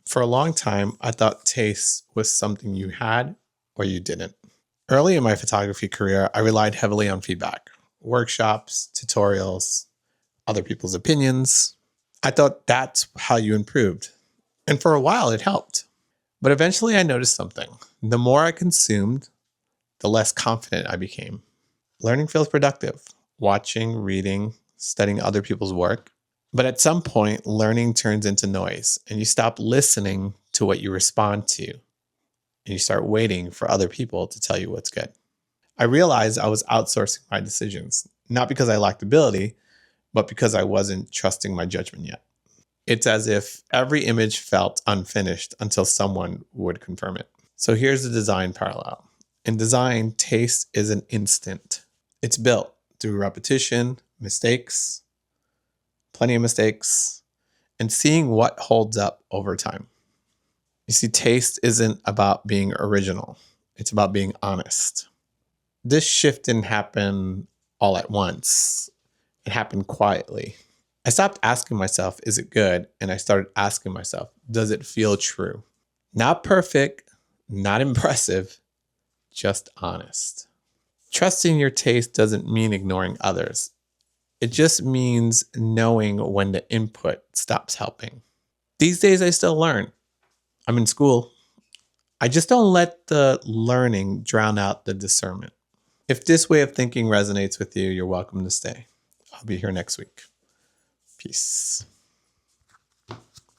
For a long time, I thought taste was something you had or you didn't. Early in my photography career, I relied heavily on feedback, workshops, tutorials, other people's opinions. I thought that's how you improved. And for a while, it helped. But eventually, I noticed something. The more I consumed, the less confident I became. Learning feels productive. Watching, reading, studying other people's work. But at some point, learning turns into noise and you stop listening to what you respond to and you start waiting for other people to tell you what's good. I realized I was outsourcing my decisions, not because I lacked ability, but because I wasn't trusting my judgment yet. It's as if every image felt unfinished until someone would confirm it. So here's the design parallel. In design, taste is an instant. It's built through repetition, mistakes, plenty of mistakes, and seeing what holds up over time. You see, taste isn't about being original. It's about being honest. This shift didn't happen all at once. It happened quietly. I stopped asking myself, is it good? And I started asking myself, does it feel true? Not perfect, not impressive, just honest. Trusting your taste doesn't mean ignoring others. It just means knowing when the input stops helping. These days, I still learn. I'm in school. I just don't let the learning drown out the discernment. If this way of thinking resonates with you, you're welcome to stay. I'll be here next week. Peace.